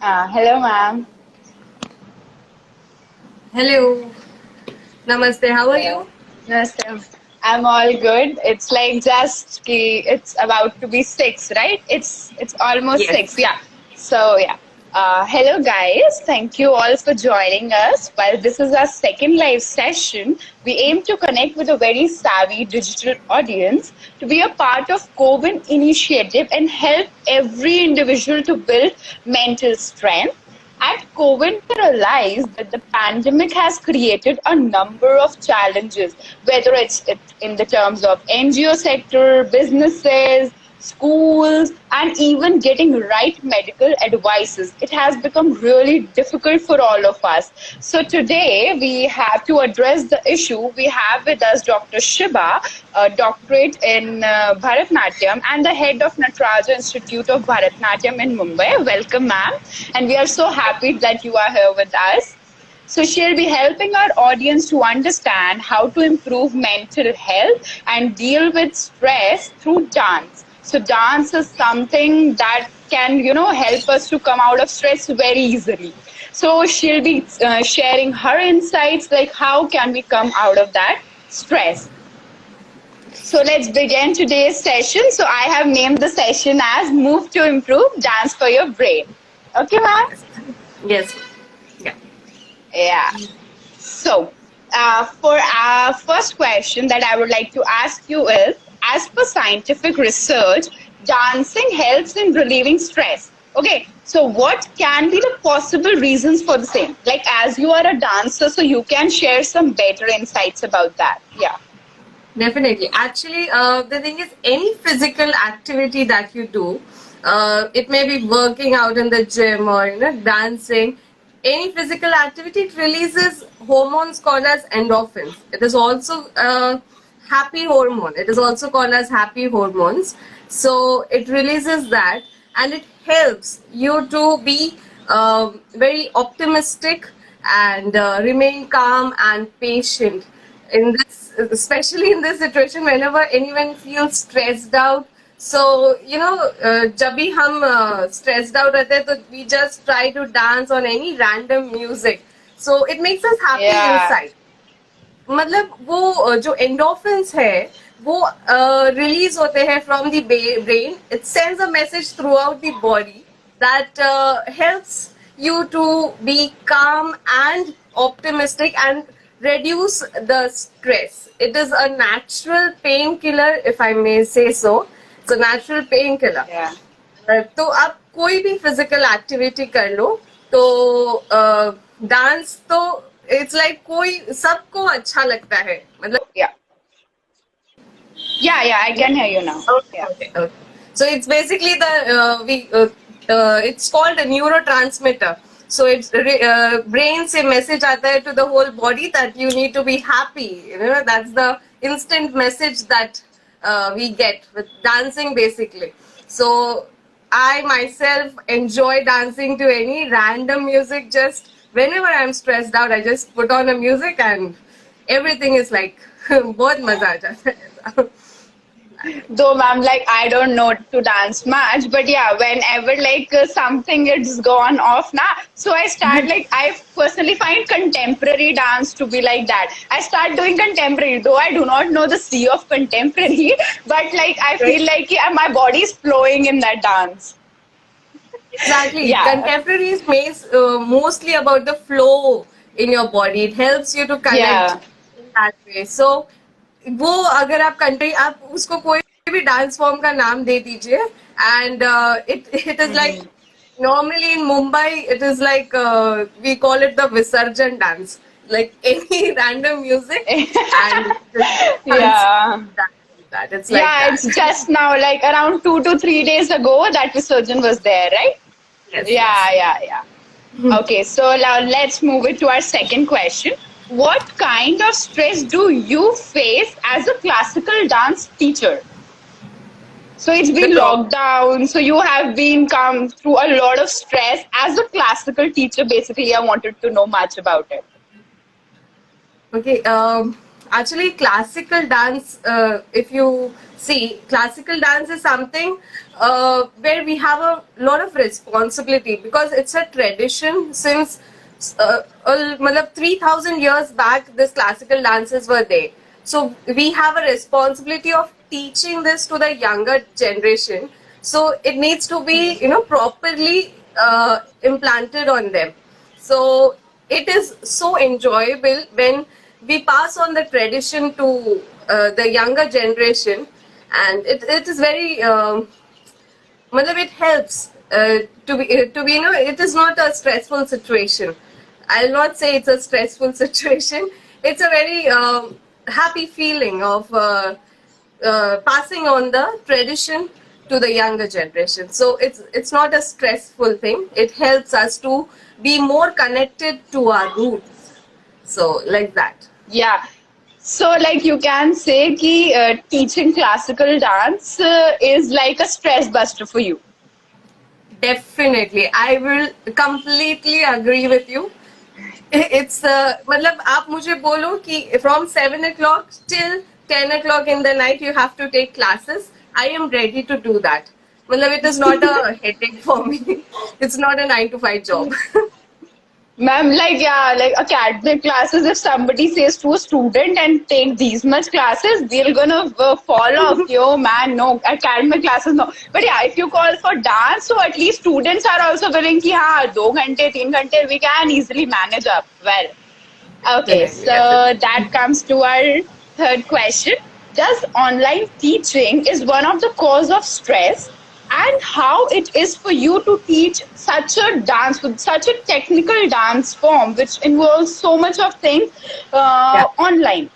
Hello, ma'am. Hello. Namaste. How are Hello. you? Namaste. I'm all good. It's like it's about to be 6, right? It's almost Yes. 6. Yeah. So yeah. Hello, guys. Thank you all for joining us. While this is our second live session, we aim to connect with a very savvy digital audience to be a part of cowin initiative and help every individual to build mental strength. At COVID, we realized that the pandemic has created a number of challenges, whether in the terms of NGO sector, businesses, schools, and even getting right medical advices. It has become really difficult for all of us. So today we have to address the issue. We have with us Dr. Sheeba, a doctorate in Bharatnatyam and the head of Nataraja Institute of Bharatnatyam in Mumbai. Welcome, ma'am. And we are so happy that you are here with us. So she'll be helping our audience to understand how to improve mental health and deal with stress through dance. So dance is something that can, help us to come out of stress very easily. So she'll be sharing her insights, like how can we come out of that stress. So let's begin today's session. So I have named the session as Move to Improve Dance for Your Brain. Okay, ma'am? Yes. Yeah. Yeah. So, for our first question that I would like to ask you is, as per scientific research, dancing helps in relieving stress. Okay, so what can be the possible reasons for the same? Like, as you are a dancer, so you can share some better insights about that. Yeah. Definitely. Actually, the thing is, any physical activity that you do, it may be working out in the gym or dancing. Any physical activity, it releases hormones called as endorphins. It is also a happy hormone. It is also called as happy hormones. So it releases that, and it helps you to be very optimistic and remain calm and patient in this, especially in this situation whenever anyone feels stressed out. So जब भी हम stressed out रहते हैं तो we just try to dance on any random music, so it makes us happy Yeah. inside. मतलब वो जो endorphins है वो रिलीज होते हैं from the brain. It sends a message throughout the body that helps you to be calm and optimistic and reduce the stress. It is a natural painkiller, if I may say so. It's a natural painkiller. Yeah. तो आप कोई भी physical activity कर लो, तो dance तो it's like कोई सबको अच्छा लगता है, मतलब Yeah. Yeah, I can hear you now. Yeah. okay. So it's basically the it's called a neurotransmitter. So it's brain से message आता है to the whole body that you need to be happy. That's the instant message that we get with dancing basically. So I myself enjoy dancing to any random music. Just whenever I'm stressed out, I just put on a music and everything is like बहुत मजा आ जाता है. Though, ma'am, like I don't know to dance much, but yeah, whenever like something it's gone off now, so I start like I personally find contemporary dance to be like that. I start doing contemporary, though I do not know the sea of contemporary, but like I feel like yeah, my body is flowing in that dance. Exactly. Yeah, Contemporary is mostly about the flow in your body. It helps you to connect yeah, in that way. So, वो अगर आप country आप उसको कोई भी dance form का नाम दे दीजिए, and it is like normally in Mumbai it is like we call it the Visarjan dance, like any random music and dance yeah. that. It's like Yeah, that. it's just now like around 2 to 3 days ago that Visurgin was there, right? Yes, yes. Yeah. Okay, so now let's move it to our second question. What kind of stress do you face as a classical dance teacher? So it's The been top. locked down, so you have been come through a lot of stress as a classical teacher. Basically, I wanted to know much about it. Okay, actually, classical dance, if you see, classical dance is something where we have a lot of responsibility because it's a tradition since 3,000 years back. This classical dances were there, so we have a responsibility of teaching this to the younger generation. So it needs to be, properly implanted on them. So it is so enjoyable when we pass on the tradition to the younger generation, and it is very it helps to be, it is not a stressful situation. I'll not say it's a stressful situation. It's a very happy feeling of passing on the tradition to the younger generation. So it's not a stressful thing. It helps us to be more connected to our roots. So like that. Yeah. So, like you can say कि teaching classical dance is like a stress buster for you. Definitely, I will completely agree with you. It's मतलब आप मुझे बोलो कि from 7 o'clock till 10 o'clock in the night you have to take classes. I am ready to do that. मतलब it is not a headache for me. It's not a 9 to 5 job. Ma'am, like, yeah, like academic classes, if somebody says to a student and take these much classes, they're gonna fall off. Yo, man, no, academic classes, no. But yeah, if you call for dance, so at least students are also willing ki, हाँ, 2 घंटे, 3 घंटे, we can easily manage up well. Okay, Definitely, so definitely. that comes to our third question. Does online teaching is one of the cause of stress, and how it is for you to teach such a dance with such a technical dance form which involves so much of things Yeah. online?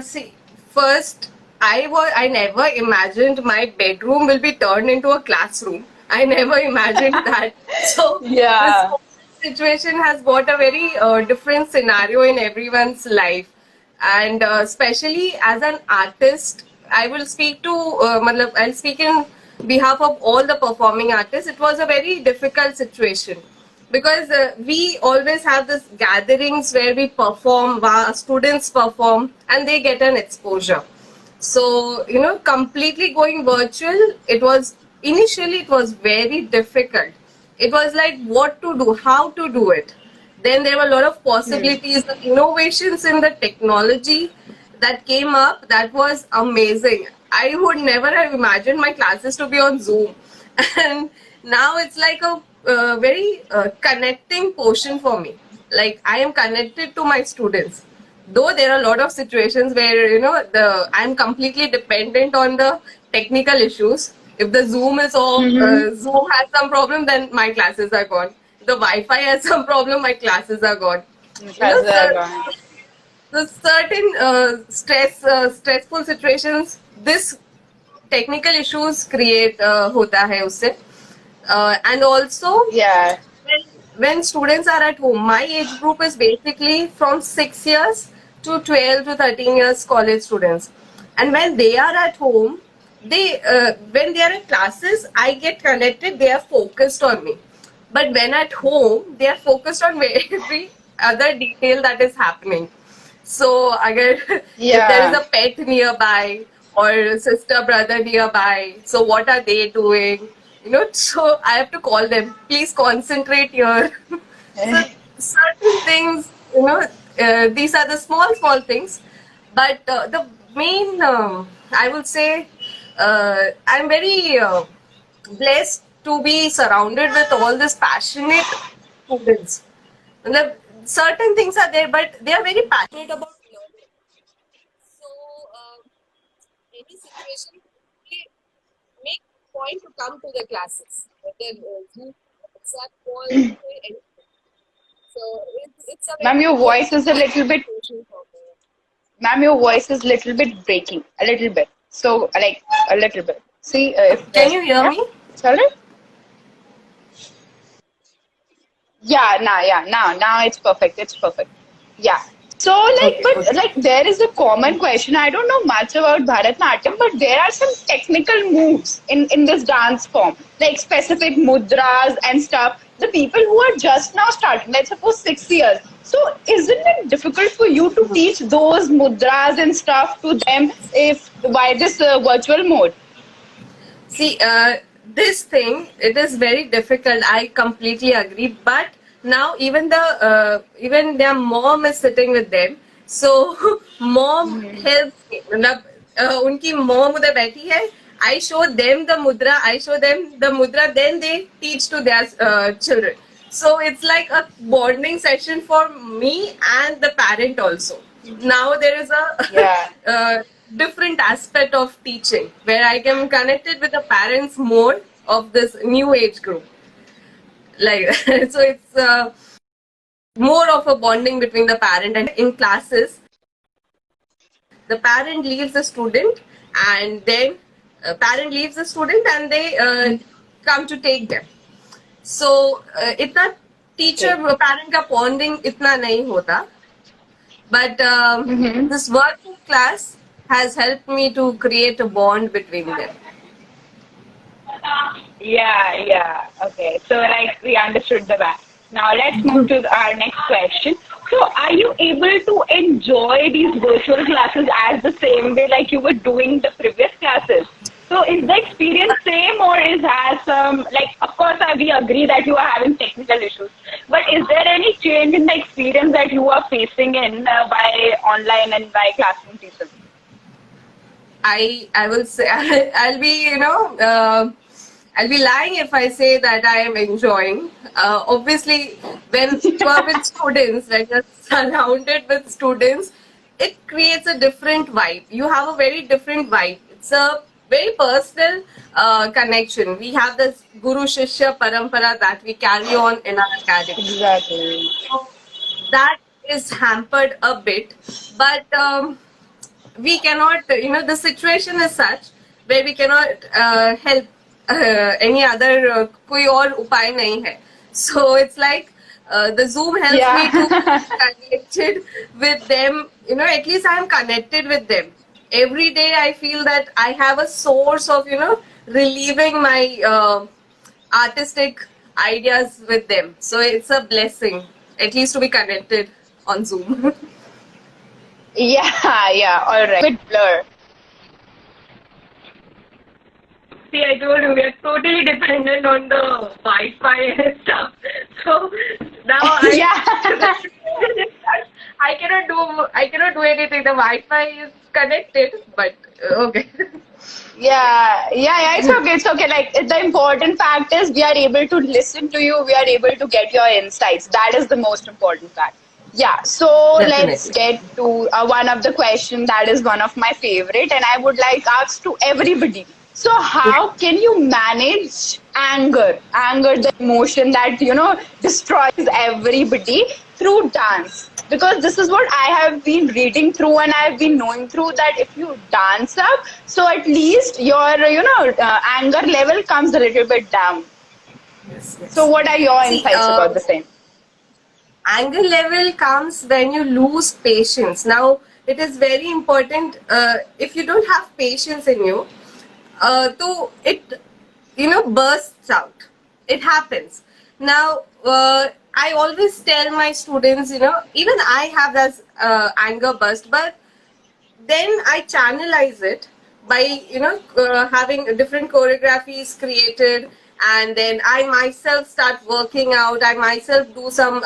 See, first, I never imagined my bedroom will be turned into a classroom. I never imagined that. So this Yeah. whole situation has got a very different scenario in everyone's life, and especially as an artist, I will speak to. I'll speak in behalf of all the performing artists. It was a very difficult situation because we always have this gatherings where we perform, students perform, and they get an exposure. So completely going virtual, it was initially it was very difficult. It was like what to do, how to do it. Then there were a lot of possibilities, the innovations in the technology that came up. That was amazing. I would never have imagined my classes to be on Zoom, and now it's like a very connecting portion for me. Like I am connected to my students. Though there are a lot of situations where I'm completely dependent on the technical issues. If the Zoom is off, Mm-hmm. Zoom has some problem, then my classes are gone. If the Wi-Fi has some problem, my classes are gone. So the certain stressful situations, this technical issues create होता है उससे. And also Yeah. when students are at home, my age group is basically from 6 years to 12 to 13 years college students. And when they are at home, when they are in classes, I get connected, they are focused on me. But when at home, they are focused on every other detail that is happening. So if there is Yeah. a pet nearby or sister, brother nearby, so what are they doing? So I have to call them, please concentrate here. So certain things, these are the small things, but the main, I would say, I'm very blessed to be surrounded with all these passionate students. The certain things are there, but they are very passionate about learning. So any situation, they make point to come to the classes, whether Zoom, WhatsApp call, anything. So it's a Ma'am, very your voice is a little bit, situation for me. ma'am, your voice is little bit breaking, a little bit. So, like, a little bit. See, if Can there's, you hear yeah, me? it's all right? Now it's perfect. It's perfect. Yeah. So, like, Okay, but okay. like, there is a common question. I don't know much about Bharatanatyam, but there are some technical moves in this dance form, like specific mudras and stuff. The people who are just now starting, let's suppose 6 years. So, isn't it difficult for you to teach those mudras and stuff to them if by this virtual mode? See, this thing, it is very difficult. I completely agree. But now even their mom is sitting with them. So mom helps me. मतलब, उनकी mom उधर बैठी है. I show them the mudra. I show them the mudra. Then they teach to their children. So it's like a bonding session for me and the parent also. Now there is a Yeah. different aspect of teaching where I am connected with the parents more of this new age group. Like so, it's more of a bonding between the parent and in classes. The parent leaves the student, and then parent leaves the student, and they come to take them. So इतना teacher parent का bonding इतना नहीं होता. But this working class has helped me to create a bond between them. Yeah. Okay. So like we understood the back. Now let's move to our next question. So are you able to enjoy these virtual classes as the same way like you were doing the previous classes? So is the experience same or is has some like of course we agree that you are having technical issues, but is there any change in the experience that you are facing in by online and by classroom teachers? I will say I'll be I'll be lying if I say that I am enjoying. Obviously, when you are with students, like you're surrounded with students, it creates a different vibe. You have a very different vibe. It's a very personal connection. We have this Guru Shishya Parampara that we carry on in our academy. Exactly. So that is hampered a bit, but we cannot, the situation is such where we cannot help any other कोई और उपाय नहीं है. So it's like the Zoom helps me to be connected with them. At least I am connected with them. Every day I feel that I have a source of, relieving my artistic ideas with them. So it's a blessing, at least to be connected on Zoom. Yeah. All right. Bit blur. See, I told you we are totally dependent on the Wi-Fi and stuff. So now I cannot do anything. The Wi-Fi is connected, but okay. Yeah. It's okay. Like the important fact is we are able to listen to you. We are able to get your insights. That is the most important fact. Yeah. So let's get to one of the questions that is one of my favorite, and I would like ask to everybody. So how can you manage anger, the emotion that, destroys everybody through dance? Because this is what I have been reading through and I have been knowing through that if you dance up, so at least your, anger level comes a little bit down. Yes. So what are your insights about the same? Anger level comes when you lose patience. Now, it is very important if you don't have patience in you, so it bursts out. It happens. Now I always tell my students, even I have this anger burst, but then I channelize it by having different choreographies created, and then I myself start working out. I myself do some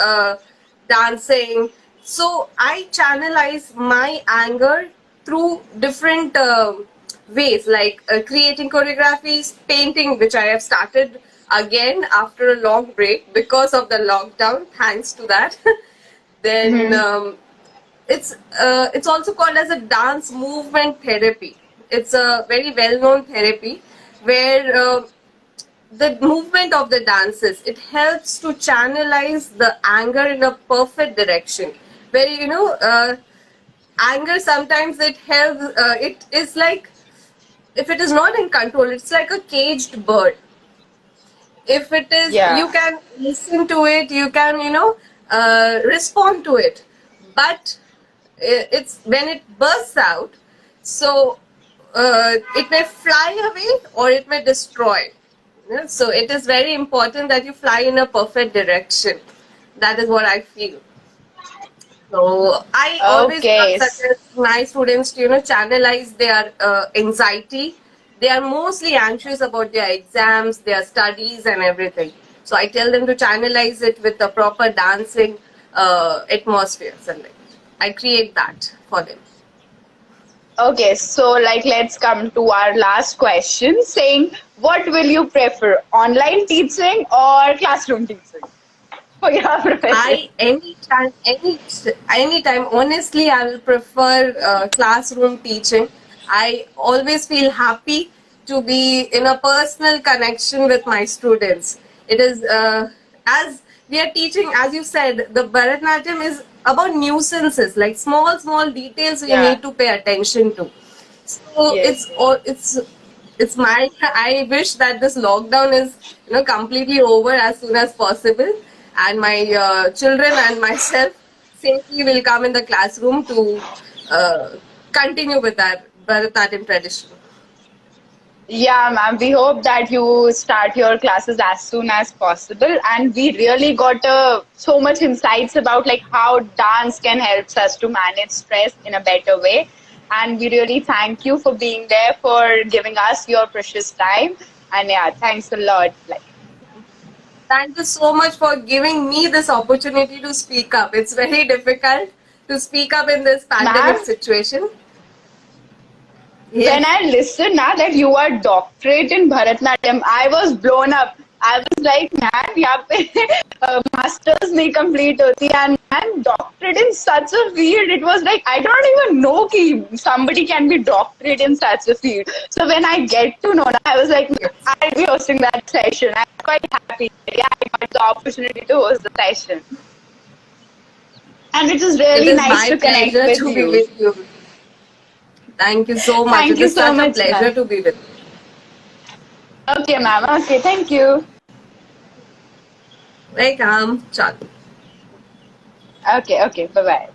dancing. So I channelize my anger through different ways, like creating choreographies, painting, which I have started again after a long break because of the lockdown. Thanks to that. Then it's also called as a dance movement therapy. It's a very well-known therapy where the movement of the dances, it helps to channelize the anger in a perfect direction. Where anger sometimes it helps. It is like, if it is not in control, it's like a caged bird. If it is, you can listen to it, you can, respond to it. But it's when it bursts out, so it may fly away or it may destroy. So it is very important that you fly in a perfect direction. That is what I feel. So I always suggest my students to channelize their anxiety, they are mostly anxious about their exams, their studies, and everything. So I tell them to channelize it with the proper dancing atmospheres, and like, I create that for them. Okay, so like let's come to our last question saying what will you prefer, online teaching or classroom teaching for your profession? I anytime, honestly, I will prefer classroom teaching. I always feel happy to be in a personal connection with my students. It is as we are teaching, as you said, the Bharatanatyam is about nuisances, like small details we Yeah. need to pay attention to. So Yes. it's my I wish that this lockdown is completely over as soon as possible, and my children and myself safely will come in the classroom to uh, continue with that Bharatanatyam tradition. Yeah, ma'am. We hope that you start your classes as soon as possible. And we really got so much insights about like how dance can help us to manage stress in a better way. And we really thank you for being there, for giving us your precious time. And yeah, thanks a lot. Like, Thank you so much for giving me this opportunity to speak up. It's very difficult to speak up in this pandemic ma'am, situation. when Yes. I listened now that you are doctorate in Bharatanatyam, I was blown up. I was like, man, यहाँ पे masters नहीं complete होती and man, doctorate in such a field. It was like I don't even know कि somebody can be doctorate in such a field. So when I get to know, I was like, Yes. I'll be hosting that session. I'm quite happy. Yeah, I got the opportunity to host the session, and it is It really is nice my to connect pleasure with to be you. with you. Thank you so much. Thank It you is so such a much, pleasure ma'am. to be with you. Okay, ma'am. Okay, thank you. Welcome. Chalo. Okay, okay. Bye bye.